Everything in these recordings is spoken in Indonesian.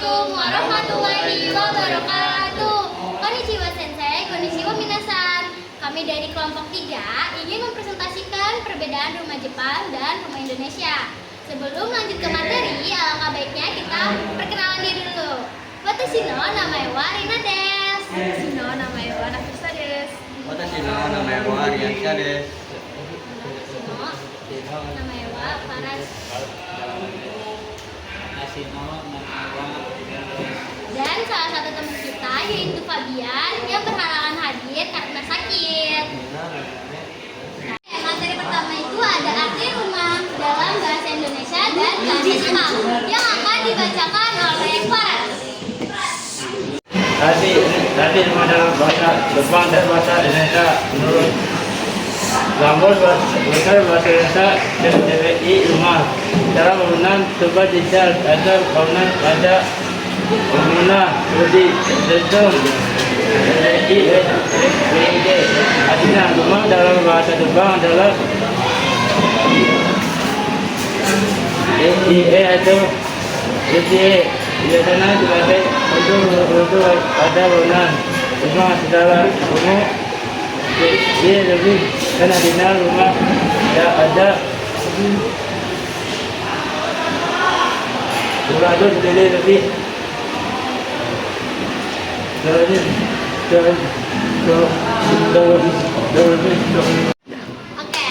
Assalamualaikum warahmatullahi wabarakatuh. Konnichiwa sensei, konnichiwa minasan. Kami dari kelompok 3 ingin mempresentasikan perbedaan rumah Jepang dan rumah Indonesia. Sebelum lanjut ke materi, alangkah baiknya kita perkenalan diri dulu. Watashi no namae wa Rina desu. Watashi no namae wa Nafisa desu. Watashi no namae wa Riyansha desu. Watashi no namae wa Faras. Dan salah satu teman kita yaitu Fabian yang berhalangan hadir karena sakit. Materi pertama itu ada arti rumah dalam bahasa Indonesia dan bahasa Jepang yang akan dibacakan oleh Faras. Tadi rumah dalam bahasa Jepang dan bahasa Indonesia menurut Lambol bahasa Indonesia dan DWI rumah cara bangunan coba dicat ada bangunan ada bangunan budi jentung DWI artinya rumah dalam bahasa Jepang adalah atau biasanya dipakai untuk ada bangunan rumah secara umum dia lebih karena di dalam rumah ada itu jadi lebih Oke,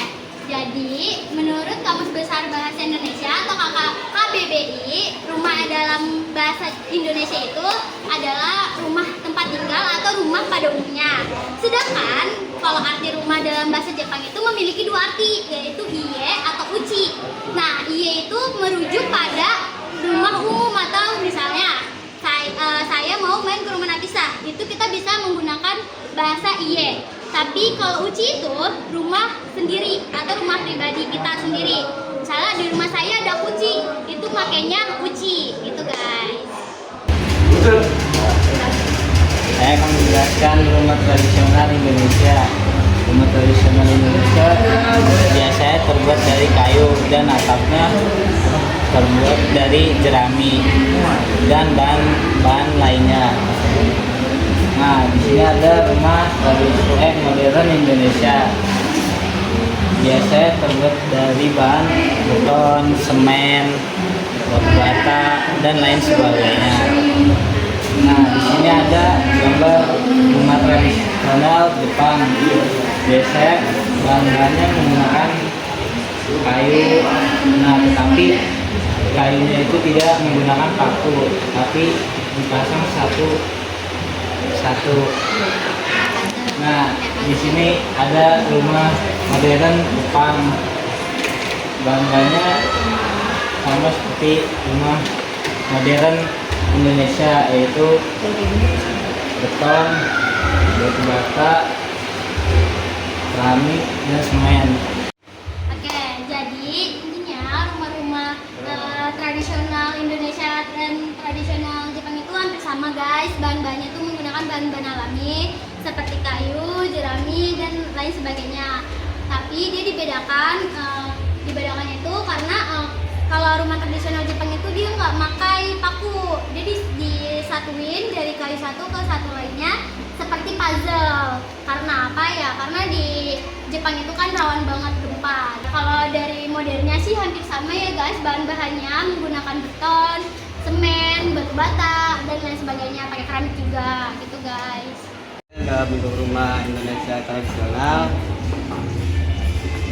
jadi menurut Kamus Besar Bahasa Indonesia atau KBBI, rumah dalam bahasa Indonesia itu adalah rumah tempat tinggal atau rumah pada umumnya. Sedangkan kalau arti rumah dalam bahasa Jepang itu memiliki dua arti, yaitu ie atau uchi. Nah, ie itu merujuk pada rumah umum atau misalnya saya mau main ke rumah Nafisa, itu kita bisa menggunakan bahasa ie. Tapi kalau uchi itu rumah sendiri atau rumah pribadi kita sendiri. Misalnya di rumah saya ada kucing, itu makanya uchi, gitu guys. Saya akan menjelaskan rumah tradisional Indonesia. Rumah tradisional Indonesia biasanya terbuat dari kayu dan atapnya terbuat dari jerami dan bahan lainnya. Nah, di sini ada rumah modern Indonesia. Biasanya terbuat dari bahan beton, semen, batu bata, dan lain sebagainya. Nah, di sini ada gambar rumah tradisional Jepang. Biasanya bahan-bahannya menggunakan kayu. Nah, tetapi kayunya itu tidak menggunakan paku, tapi dipasang satu. Nah, di sini ada rumah modern Jepang. Bahan-bahannya sama seperti rumah modern Indonesia, yaitu beton, batu bata, keramik, dan semen. Oke, jadi intinya rumah-rumah tradisional Indonesia dan tradisional Jepang itu hampir sama guys. Bahan-bahannya itu menggunakan bahan-bahan alami seperti kayu, jerami, dan lain sebagainya. Tapi dia dibedakannya itu karena kalau rumah tradisional Jepang itu dia nggak pakai paku, dia disatuin dari kayu satu ke satu lainnya seperti puzzle. Karena apa ya? Karena di Jepang itu kan rawan banget gempa. Kalau dari modernnya sih hampir sama ya guys, bahan-bahannya menggunakan beton, semen, batu bata, dan lain sebagainya, pakai keramik juga gitu guys. Dalam bentuk rumah Indonesia tradisional,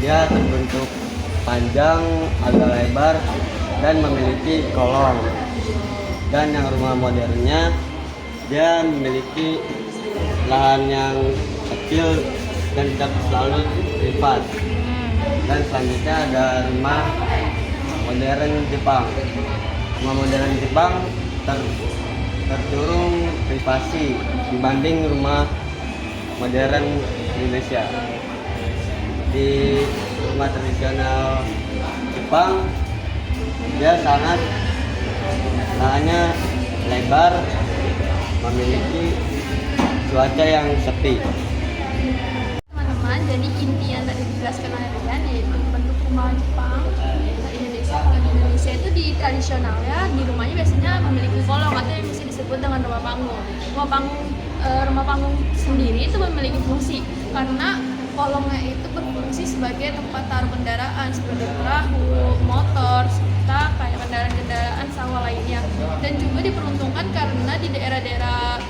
dia terbentuk panjang, agak lebar, dan memiliki kolong. Dan yang rumah modernnya, dia memiliki lahan yang kecil dan tidak selalu lipat. Dan selanjutnya ada rumah modern Jepang. Rumah modern Jepang tercurung privasi dibanding rumah modern Indonesia. Di rumah tradisional Jepang, dia sangat lahannya lebar, memiliki cuaca yang sepi. Teman-teman, jadi inti yang tadi dijelaskan oleh Rian yaitu bentuk rumah Jepang Indonesia itu di tradisionalnya di rumahnya biasanya memiliki kolong atau disebut dengan rumah panggung. Rumah panggung sendiri itu memiliki fungsi karena kolongnya itu berfungsi sebagai tempat taruh kendaraan seperti perahu, motor, serta kayak kendaraan-kendaraan sawah lainnya. Dan juga diperuntukkan karena di daerah-daerah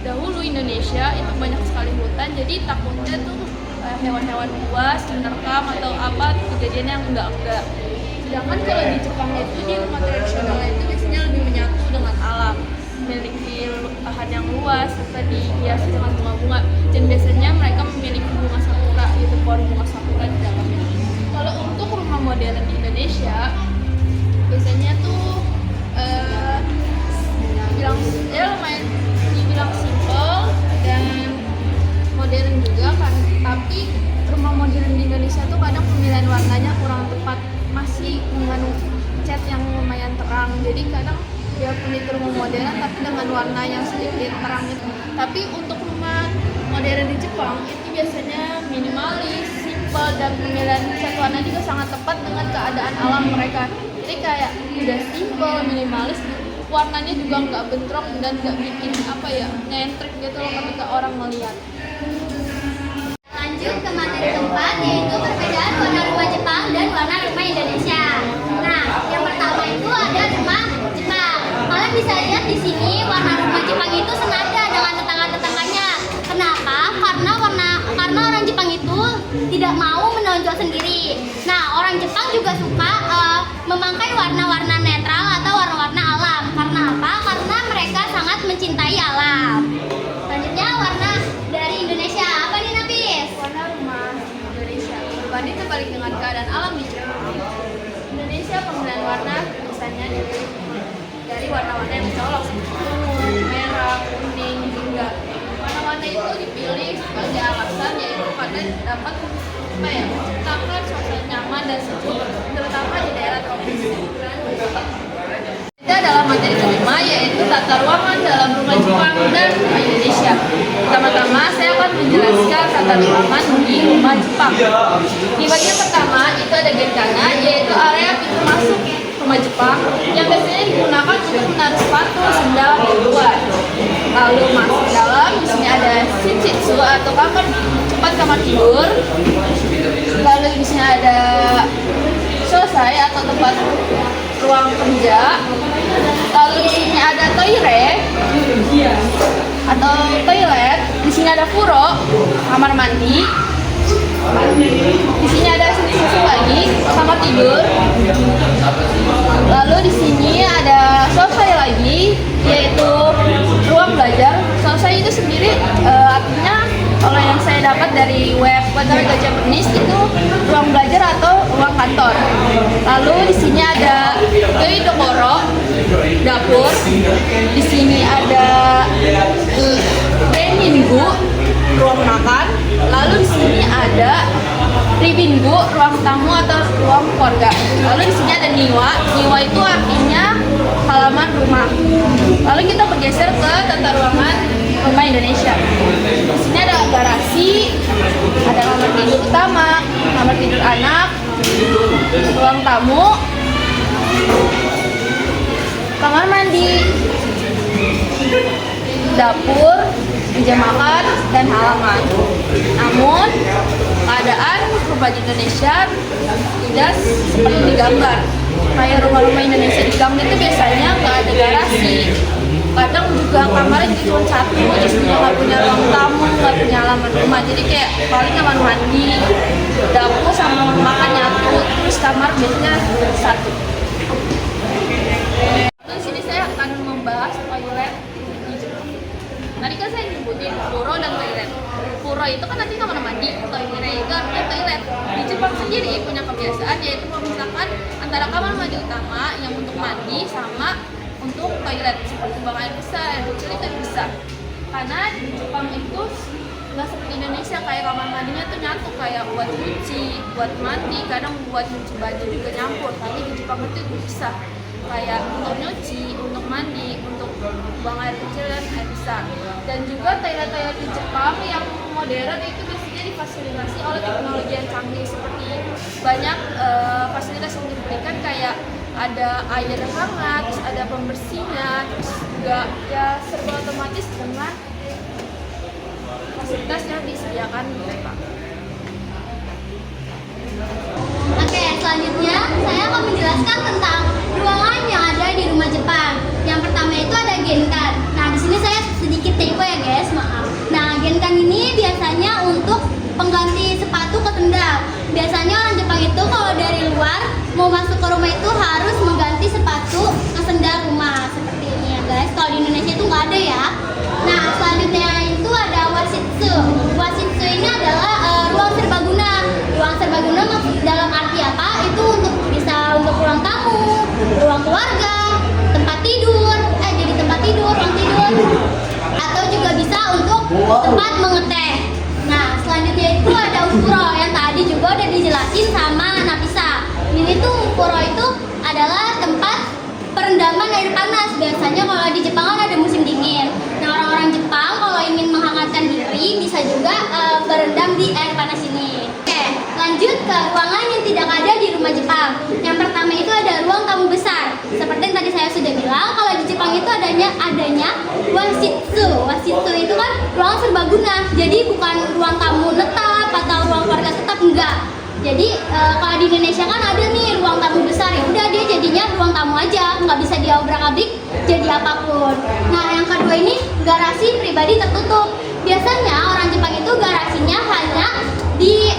dahulu Indonesia itu banyak sekali hutan, jadi takutnya tuh hewan-hewan buas menerkam atau apa kejadian yang enggak. Sedangkan kalau di Jepang itu di rumah tradisional itu biasanya lebih menyatu dengan alam, memiliki lahan yang luas serta dihiasi dengan bunga-bunga, dan biasanya mereka memiliki bunga sakura, yaitu pohon bunga sakura di dalamnya. Kalau untuk rumah modern di Indonesia biasanya tuh lumayan dibilang simple dan modern juga kan, tapi rumah modern di Indonesia tuh kadang pemilihan warnanya kurang tepat, masih mengandung cat yang lumayan terang, jadi kadang dia itu rumah modern tapi dengan warna yang sedikit terang gitu. Tapi untuk rumah modern di Jepang itu biasanya minimalis, simple, dan pemilihan cat warna juga sangat tepat dengan keadaan alam mereka. Jadi kayak udah simple, minimalis, warnanya juga nggak bentrok dan nggak bikin nyentrik gitu loh ketika orang melihat. Lanjut ke materi keempat, yaitu perbedaan warna rumah Jepang dan warna rumah Indonesia. Nah, yang pertama itu ada rumah Jepang. Kalian bisa lihat di sini warna rumah Jepang itu senada dengan tetangga-tetangganya. Kenapa? Karena orang Jepang itu tidak mau menonjol sendiri. Nah, orang Jepang juga suka memakai warna-warna netral atau warna-warna alam. Karena apa? Karena mereka sangat mencintai alam. Selanjutnya warna dari Indonesia. Apa nih, Nafis? Warna rumah Indonesia berbanding terbalik dengan keadaan alam di Jepang. Indonesia pemilihan warna biasanya dari warna-warna yang mencolok seperti ungu, merah, kuning, hingga warna-warna itu dipilih sebagai alasan yaitu karena dapat menciptakan suasana nyaman dan sejuk, terutama di daerah tropis. Kita dalam materi kelima yaitu tata ruangan dalam rumah Jepang dan rumah Indonesia. Pertama-tama saya akan menjelaskan tata ruangan di rumah Jepang. Di bagian pertama itu ada genkana, yaitu area pintu masuk rumah Jepang yang biasanya digunakan untuk menaruh sepatu, sendal, dan luar. Lalu masuk ke dalam, di sini ada shinshitsu atau kamar tidur. Lalu di sini ada selesai atau tempat ruang kerja. Lalu di sini ada toilet. Di sini ada furo, kamar mandi. Di sini ada satu lagi kamar tidur. Lalu di sini ada selesai lagi, yaitu ruang belajar. Selesai itu sendiri artinya kalau yang saya dapat dari web Watanabe Japanese itu ruang belajar atau ruang kantor. Lalu di sini ada Dokoro, dapur. Di sini ada Renningu, ruang makan. Lalu di sini ada Ribingu, ruang tamu atau ruang keluarga. Lalu di sini ada Niwa. Niwa itu artinya halaman rumah. Lalu kita bergeser ke tata ruangan rumah Indonesia. Di sini ada garasi, ada kamar tidur utama, kamar tidur anak, ruang tamu, kamar mandi, dapur, meja makan, dan halaman. Namun, keadaan rumah di Indonesia tidak seperti di gambar. Kayak rumah-rumah Indonesia di gang itu biasanya nggak ada garasi. Kadang juga kamarnya cuma satu, terus dia nggak punya ruang tamu, nggak punya halaman rumah. Jadi kayak paling kamar mandi, dapur sama ruang makan nyatu, terus kamar biasanya satu. Di sini saya akan membahas toilet di Jepang. Tadi kan saya nyebutin furo dan toilet. Furo itu kan nanti kamar mandi, toilet itu artinya toilet. Di Jepang sendiri punya kebiasaan yaitu memisahkan antara kamar mandi utama yang untuk mandi sama untuk toilet, seperti buang air besar, air kecil itu bisa. Karena di Jepang itu nggak seperti Indonesia kayak kamar mandinya tuh nyatu, kayak buat cuci, buat mandi, kadang buat cuci baju juga nyampur. Tapi di Jepang itu bisa kayak untuk nyuci, untuk mandi, untuk buang air kecil dan air besar. Dan juga toilet-toilet di Jepang yang modern itu biasanya difasilitasi oleh teknologi yang canggih, seperti banyak fasilitas yang diberikan kayak ada air hangat, terus ada pembersihnya, terus juga ya serba otomatis dengan fasilitas yang disediakan mereka. Oke, selanjutnya saya akan menjelaskan tentang ruangan yang ada di rumah Jepang. Yang pertama itu ada genkan. Nah, di sini saya sedikit typo ya guys, maaf. Nah, genkan ini biasanya untuk pengganti sepatu ke sendal. Biasanya orang Jepang itu kalau dari luar mau masuk ke rumah itu harus mengganti sepatu ke sendal rumah seperti ini ya guys. Kalau di Indonesia itu nggak ada ya. Nah, selanjutnya itu ada wasitsu. Wasitsu ini adalah ruang serbaguna. Ruang serbaguna dalam arti apa? Itu untuk ruang tamu, ruang keluarga, tempat tidur, ruang tidur, atau juga bisa untuk tempat mengeteh. Nah, selanjutnya itu ada ukuro yang tadi juga udah dijelasin sama Nafisa. Ini tuh ukuro itu adalah tempat perendaman air panas. Biasanya kalau di Jepang kan ada musim dingin. Nah, orang-orang Jepang kalau ingin menghangatkan diri bisa juga berendam di air panas ini. Oke, lanjut ke ruangan yang tidak ada di rumah Jepang. Yang pertama itu ada ruang tamu besar. Seperti yang tadi saya sudah bilang, kalau di Jepang itu adanya wasitsu. Wasitsu itu kan ruang serbaguna. Jadi bukan ruang tamu tetap atau ruang keluarga tetap, enggak. Jadi kalau di Indonesia kan ada nih ruang tamu besar, ya udah dia jadinya ruang tamu aja, nggak bisa diobrak-abrik jadi apapun. Nah, yang kedua ini garasi pribadi tertutup. Biasanya orang Jepang itu garasinya hanya di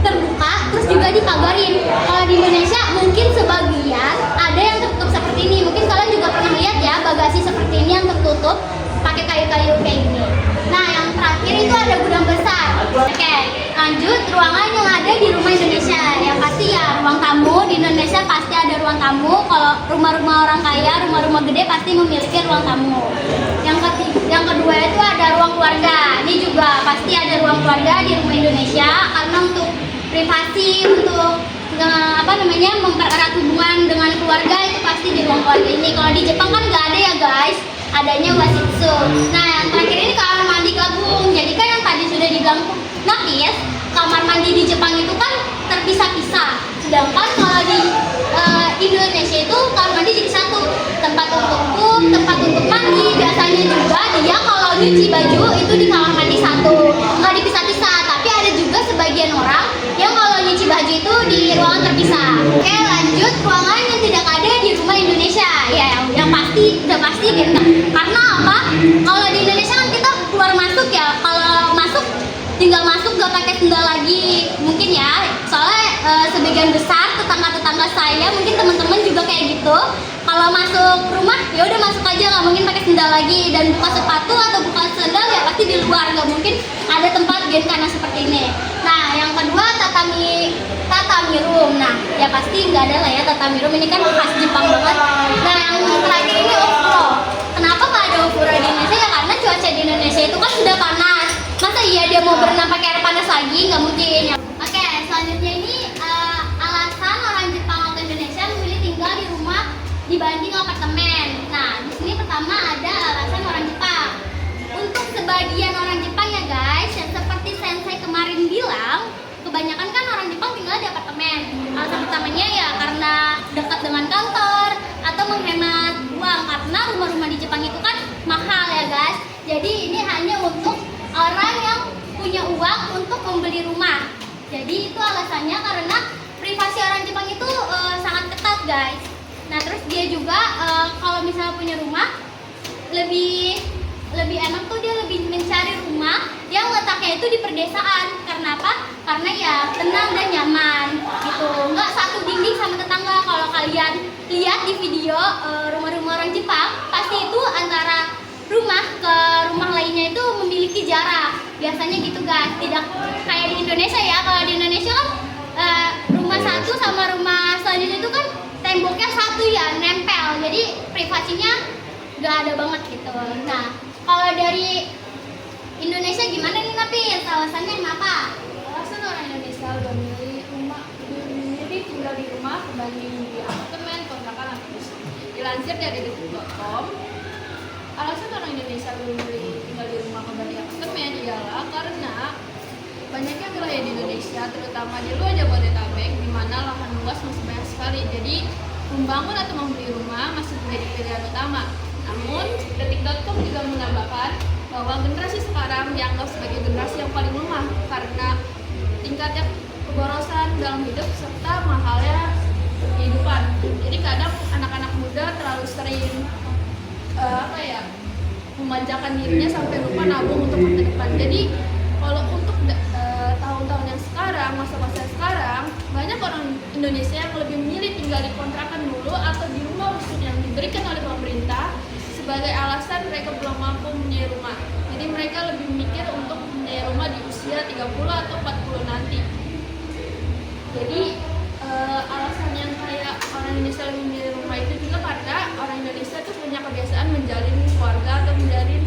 terbuka, terus juga dipagarin. Kalau di Indonesia mungkin sebagian ada yang tertutup seperti ini. Mungkin kalian juga pernah lihat ya bagasi seperti ini yang tertutup pakai kayu-kayu kayak gini. Nah, yang terakhir itu ada gudang besar. Oke, lanjut ruangan yang ada di rumah Indonesia. Yang pasti ya ruang tamu di Indonesia pasti ada ruang tamu. Kalau rumah-rumah orang kaya, rumah-rumah gede pasti memiliki ruang tamu. Yang kedua itu ada ruang keluarga. Ini juga pasti ada ruang keluarga di rumah Indonesia karena untuk privasi, untuk mempererat hubungan dengan keluarga itu pasti di ruang keluarga ini. Kalau di Jepang kan nggak ada ya guys, adanya wasitsu. Nah, yang terakhir ini kamar mandi gabung. Jadi kan yang tadi sudah dibilang Nafis, kamar mandi di Jepang itu kan terpisah-pisah. Sedangkan kalau di Indonesia itu kamar mandi jadi satu, tempat untuk pup, tempat untuk mandi. Biasanya juga dia kalau nyuci baju itu di kamar mandi satu, nggak dipisah-pisah. Tapi ada juga sebagian orang yang kalau nyuci baju itu di ruangan terpisah. Oke, lanjut ruangan yang tidak ada di rumah Indonesia. Ya, yang pasti udah pasti gitu. Karena apa? Kalau di Indonesia kan kita keluar masuk ya. Kalau masuk tinggal masuk gak pakai sendal lagi. Mungkin ya, soalnya sebagian besar tetangga-tetangga saya, mungkin teman-teman juga kayak gitu. Kalau masuk rumah ya udah masuk aja, nggak mungkin pakai sendal lagi, dan buka sepatu atau buka sendal ya pasti di luar, nggak mungkin ada tempat genkana seperti ini. Nah, yang kedua tatami room. Nah, ya pasti nggak ada lah ya tatami room, ini kan khas Jepang banget. Nah, yang terakhir ini ofuro. Kenapa nggak ada ofuro di Indonesia? Ya karena cuaca di Indonesia itu kan sudah panas. Masa iya dia mau berenang pakai air panas lagi? Nggak mungkin. Oke, selanjutnya ini alasan orang Jepang atau Indonesia memilih tinggal di rumah dibanding apartemen. Nah, di sini pertama ada alasan orang Jepang. Untuk sebagian orang Jepang ya guys, yang seperti sensei kemarin bilang, kebanyakan kan orang Jepang tinggal di apartemen. Alasan pertamanya ya karena dekat dengan kantor atau menghemat uang, karena rumah-rumah di Jepang itu kan mahal ya guys. Jadi ini hanya untuk orang yang punya uang untuk membeli rumah. Jadi itu alasannya karena privasi orang Jepang itu sangat ketat guys. Nah, terus dia juga kalau misalnya punya rumah lebih enak tuh, dia lebih mencari rumah yang letaknya itu di perdesaan. Karena apa? Karena ya tenang dan nyaman gitu. Nggak satu dinding sama tetangga. Kalau kalian lihat di video rumah-rumah orang Jepang, pasti itu antara rumah ke rumah lainnya itu memiliki jarak. Biasanya gitu guys. Tidak kayak di Indonesia ya. Kalau di Indonesia kan rumah satu sama rumah selanjutnya itu kan temboknya satu ya, nempel. Jadi privasinya nggak ada banget gitu. Nah, kalau dari Indonesia gimana nih Napis? Alasannya kenapa? Alasan orang Indonesia lebih memilih tinggal di rumah dibanding di apartemen, kontrakan, atau kos. Dilansir dari detik.com, alasan orang Indonesia lebih memilih tinggal di rumah kembali apartemen ialah karena banyaknya wilayah di Indonesia, terutama di luar Jabodetabek, di mana lahan luas masih banyak sekali. Jadi membangun atau membeli rumah masih menjadi pilihan utama. Namun, detik.com juga menambahkan bahwa generasi sekarang dianggap sebagai generasi yang paling lemah karena tingkatnya keborosan dalam hidup serta mahalnya kehidupan. Jadi kadang anak-anak muda terlalu sering memanjakan dirinya sampai lupa nabung untuk masa depan. Jadi kalau untuk tahun-tahun yang sekarang, masa-masa sekarang, banyak orang Indonesia yang lebih memilih tinggal di kontrakan dulu atau di rumah rusun yang diberikan oleh pemerintah sebagai alasan mereka belum mampu mempunyai rumah. Jadi mereka lebih memikir untuk mempunyai rumah di usia 30 atau 40 nanti. Jadi alasan yang kayak orang Indonesia lebih memilih rumah itu juga karena orang Indonesia itu punya kebiasaan menjalin keluarga atau menjalin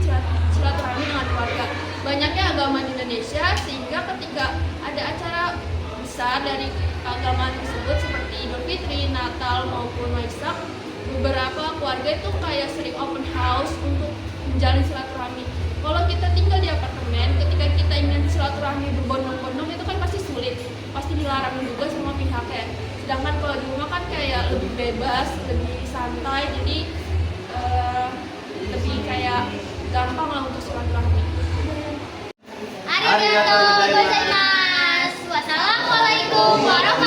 silaturahmi dengan keluarga. Banyaknya agama di Indonesia sehingga ketika ada acara besar dari agama tersebut seperti Idul Fitri, Natal maupun Waisak, beberapa keluarga itu kayak sering open house untuk menjalin silaturahmi. Kalau kita tinggal di apartemen, ketika kita ingin silaturahmi berbondong-bondong itu kan pasti sulit, pasti dilarang juga sama pihaknya. Sedangkan kalau di rumah kan kayak lebih bebas, lebih santai, jadi lebih kayak gampang lah untuk silaturahmi. Arigatou gozaimasu. Wassalamualaikum warahmatullahi